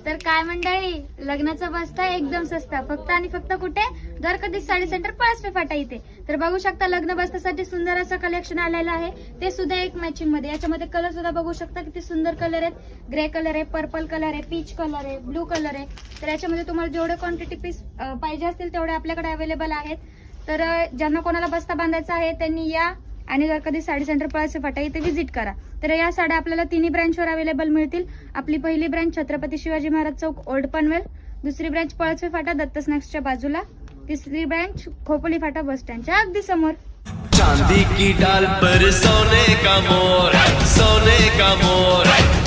तर काय मंडळी, लग्नाचा बस्ता एकदम सस्ता, फक्त आणि फक्त कुठे? द्वारकाधीश साडी सेंटर, पळसपे फाटा इथे. तर बघू शकता लग्न बस्त्यासाठी सुंदर असं कलेक्शन आलेलं आहे, ते सुद्धा एक मॅचिंग मध्ये. याच्यामध्ये कलर सुद्धा बघू शकता किती सुंदर कलर आहेत. ग्रे कलर आहे, पर्पल कलर आहे, पीच कलर आहे, ब्लू कलर आहे. तर याच्यामध्ये तुम्हाला जेवढे क्वांटिटी पीस पाहिजे असतील तेवढे आपल्याकडे अवेलेबल आहेत. तर ज्यांना कोणाला बस्ता बांधायचा आहे त्यांनी या आणि द्वारकाधीश साडी सेंटर, पळसपे फाटा इथे व्हिजिट करा. तर या साड्या आपल्याला तिन्ही ब्रँचवर अवेलेबल मिळतील. आपली पहिली ब्रँच छत्रपती शिवाजी महाराज चौक, ओल्ड पनवेल. दुसरी ब्रँच पळसपे फाटा, दत्त स्नॅक्सच्या बाजूला. तिसरी ब्रँच खोपोली फाटा बस स्टँडच्या अगदी समोर. चांदी की डाल पर सोने का मोर, सोने का मोर.